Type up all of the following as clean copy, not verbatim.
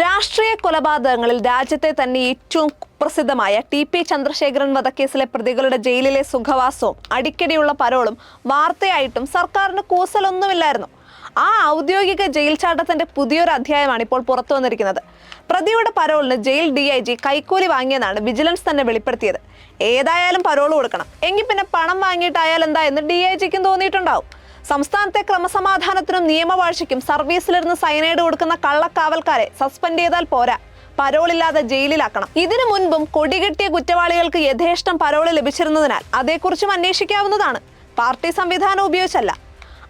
രാഷ്ട്രീയ കൊലപാതകങ്ങളിൽ രാജ്യത്തെ തന്നെ ഏറ്റവും പ്രസിദ്ധമായ ടി.പി. ചന്ദ്രശേഖരൻ വധക്കേസിലെ പ്രതികളുടെ ജയിലിലെ സുഖവാസവും അടിക്കടിയുള്ള പരോളും വാർത്തയായിട്ടും സർക്കാരിന് കൂസലൊന്നുമില്ലായിരുന്നു. ആ ഔദ്യോഗിക ജയിൽ ചാട്ടത്തിന്റെ പുതിയൊരു അധ്യായമാണ് ഇപ്പോൾ പുറത്തു വന്നിരിക്കുന്നത്. പ്രതിയുടെ പരോളിന് ജയിൽ DIG കൈക്കൂലി വാങ്ങിയെന്നാണ് വിജിലൻസ് തന്നെ വെളിപ്പെടുത്തിയത്. ഏതായാലും പരോൾ കൊടുക്കണം, എങ്കിൽ പിന്നെ പണം വാങ്ങിയിട്ടായാൽ എന്താ എന്ന് DIGക്കും തോന്നിയിട്ടുണ്ടാവും. സംസ്ഥാനത്തെ ക്രമസമാധാനത്തിനും നിയമവാഴ്ചയ്ക്കും സർവീസിലിരുന്ന് സയനൈഡ് കൊടുക്കുന്ന കള്ളക്കാവൽക്കാരെ സസ്പെൻഡ് ചെയ്താൽ പോരാ, പരോളില്ലാതെ ജയിലിലാക്കണം. ഇതിനു മുൻപും കൊടികെട്ടിയ കുറ്റവാളികൾക്ക് യഥേഷ്ടം പരോള് ലഭിച്ചിരുന്നതിനാൽ അതേക്കുറിച്ചും അന്വേഷിക്കാവുന്നതാണ്. പാർട്ടി സംവിധാനം ഉപയോഗിച്ചല്ല.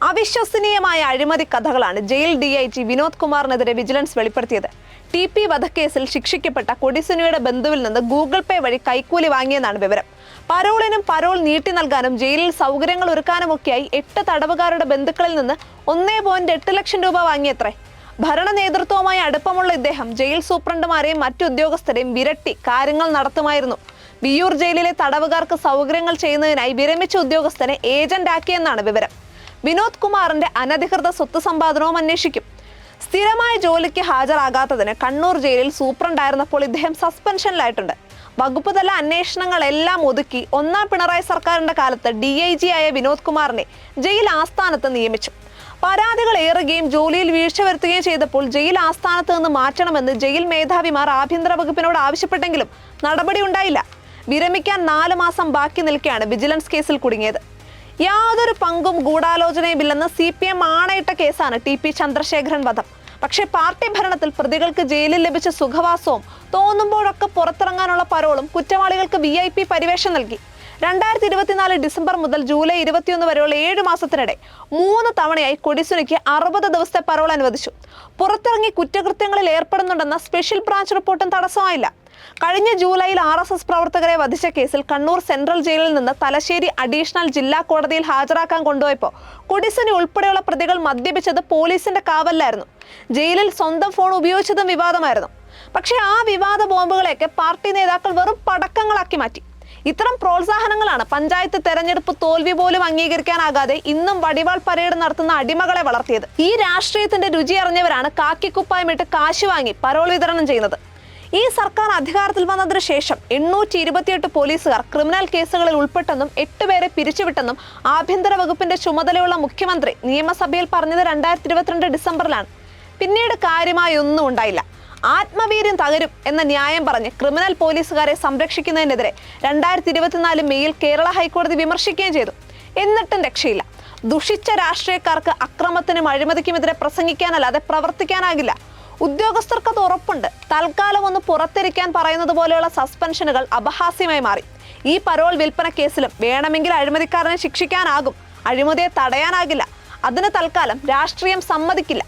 അവിശ്വസനീയമായ അഴിമതി കഥകളാണ് ജയിൽ DIG വിനോദ് കുമാറിനെതിരെ വിജിലൻസ് വെളിപ്പെടുത്തിയത്. TP വധക്കേസിൽ ശിക്ഷിക്കപ്പെട്ട കൊടിസുനിയുടെ ബന്ധുവിൽ നിന്ന് ഗൂഗിൾ പേ വഴി കൈക്കൂലി വാങ്ങിയെന്നാണ് വിവരം. പരോളിനും പരോൾ നീട്ടി നൽകാനും ജയിലിൽ സൗകര്യങ്ങൾ ഒരുക്കാനുമൊക്കെയായി 8 തടവുകാരുടെ ബന്ധുക്കളിൽ നിന്ന് 1.8 ലക്ഷം രൂപ വാങ്ങിയത്രേ. ഭരണ നേതൃത്വവുമായി അടുപ്പമുള്ള ഇദ്ദേഹം ജയിൽ സൂപ്രണ്ടുമാരെയും മറ്റു ഉദ്യോഗസ്ഥരെയും വിരട്ടി കാര്യങ്ങൾ നടത്തുമായിരുന്നു. വിയ്യൂർ ജയിലിലെ തടവുകാർക്ക് സൗകര്യങ്ങൾ ചെയ്യുന്നതിനായി വിരമിച്ച ഉദ്യോഗസ്ഥനെ ഏജന്റ് ആക്കിയെന്നാണ് വിവരം. വിനോദ് കുമാറിന്റെ അനധികൃത സ്വത്ത് സമ്പാദനവും അന്വേഷിക്കും. സ്ഥിരമായ ജോലിക്ക് ഹാജരാകാത്തതിന് കണ്ണൂർ ജയിലിൽ സൂപ്രണ്ടായിരുന്നപ്പോൾ ഇദ്ദേഹം സസ്പെൻഷനിലായിട്ടുണ്ട്. വകുപ്പ് തല അന്വേഷണങ്ങളെല്ലാം ഒതുക്കി 1ാം പിണറായി സർക്കാരിന്റെ കാലത്ത് DIG ആയ വിനോദ് കുമാറിനെ ജയിൽ ആസ്ഥാനത്ത് നിയമിച്ചു. പരാതികൾ ഏറുകയും ജോലിയിൽ വീഴ്ച വരുത്തുകയും ചെയ്തപ്പോൾ ജയിൽ ആസ്ഥാനത്ത് നിന്ന് മാറ്റണമെന്ന് ജയിൽ മേധാവിമാർ ആഭ്യന്തര വകുപ്പിനോട് ആവശ്യപ്പെട്ടെങ്കിലും നടപടി ഉണ്ടായില്ല. വിരമിക്കാൻ 4 മാസം ബാക്കി നിൽക്കെയാണ് വിജിലൻസ് കേസിൽ കുടുങ്ങിയത്. യാതൊരു പങ്കും ഗൂഢാലോചനയുമില്ലെന്ന് CPM ആണയിട്ട കേസാണ് TP ചന്ദ്രശേഖരൻ വധം. പക്ഷേ പാർട്ടി ഭരണത്തിൽ പ്രതികൾക്ക് ജയിലിൽ ലഭിച്ച സുഖവാസവും തോന്നുമ്പോഴൊക്കെ പുറത്തിറങ്ങാനുള്ള പരോളും കുറ്റവാളികൾക്ക് VIP പരിവേഷം നൽകി. 2024 ഡിസംബർ മുതൽ ജൂലൈ 21 വരെയുള്ള 7 മാസത്തിനിടെ 3 തവണയായി കൊടിസുനിക്ക് 60 ദിവസത്തെ പരോൾ അനുവദിച്ചു. പുറത്തിറങ്ങി കുറ്റകൃത്യങ്ങളിൽ ഏർപ്പെടുന്നുണ്ടെന്ന സ്പെഷ്യൽ ബ്രാഞ്ച് റിപ്പോർട്ടും തടസ്സമായില്ല. കഴിഞ്ഞ ജൂലൈയിൽ RSS പ്രവർത്തകരെ വധിച്ച കേസിൽ കണ്ണൂർ സെൻട്രൽ ജയിലിൽ നിന്ന് തലശ്ശേരി അഡീഷണൽ ജില്ലാ കോടതിയിൽ ഹാജരാക്കാൻ കൊണ്ടുപോയപ്പോൾ കൊടിസുനി ഉൾപ്പെടെയുള്ള പ്രതികൾ മദ്യപിച്ചത് പോലീസിന്റെ കാവലിലായിരുന്നു. ജയിലിൽ സ്വന്തം ഫോൺ ഉപയോഗിച്ചതും വിവാദമായിരുന്നു. പക്ഷേ ആ വിവാദ ബോംബുകളെയൊക്കെ പാർട്ടി നേതാക്കൾ വെറും പടക്കങ്ങളാക്കി മാറ്റി. ഇത്തരം പ്രോത്സാഹനങ്ങളാണ് പഞ്ചായത്ത് തെരഞ്ഞെടുപ്പ് തോൽവി പോലും അംഗീകരിക്കാനാകാതെ ഇന്നും വടിവാൾ പരേഡ് നടത്തുന്ന അടിമകളെ വളർത്തിയത്. ഈ രാഷ്ട്രീയത്തിന്റെ രുചി അറിഞ്ഞവരാണ് കാക്കിക്കുപ്പായമിട്ട് കാശ് വാങ്ങി പരോൾ വിതരണം ചെയ്യുന്നത്. ഈ സർക്കാർ അധികാരത്തിൽ വന്നതിന് ശേഷം 828 പോലീസുകാർ ക്രിമിനൽ കേസുകളിൽ ഉൾപ്പെട്ടെന്നും 8 പേരെ പിരിച്ചുവിട്ടെന്നും ആഭ്യന്തര വകുപ്പിന്റെ ചുമതലയുള്ള മുഖ്യമന്ത്രി നിയമസഭയിൽ പറഞ്ഞത് 2022 ഡിസംബറിലാണ്. പിന്നീട് കാര്യമായി ഒന്നും ഉണ്ടായില്ല. ആത്മവീര്യം തകരും എന്ന ന്യായം പറഞ്ഞ് ക്രിമിനൽ പോലീസുകാരെ സംരക്ഷിക്കുന്നതിനെതിരെ 2024 മെയ്യിൽ കേരള ഹൈക്കോടതി വിമർശിക്കുകയും ചെയ്തു. എന്നിട്ടും രക്ഷയില്ല. ദുഷിച്ച രാഷ്ട്രീയക്കാർക്ക് അക്രമത്തിനും അഴിമതിക്കുമെതിരെ പ്രസംഗിക്കാനല്ലാതെ പ്രവർത്തിക്കാനാകില്ല. ഉദ്യോഗസ്ഥർക്ക് അത് ഉറപ്പുണ്ട്. തൽക്കാലം ഒന്ന് പുറത്തിരിക്കാൻ പറയുന്നത് പോലെയുള്ള സസ്പെൻഷനുകൾ അപഹാസ്യമായി മാറി. ഈ പരോൾ വിൽപ്പന കേസിലും വേണമെങ്കിൽ അഴിമതിക്കാരനെ ശിക്ഷിക്കാനാകും, അഴിമതിയെ തടയാനാകില്ല. അതിന് തൽക്കാലം രാഷ്ട്രീയം സമ്മതിക്കില്ല.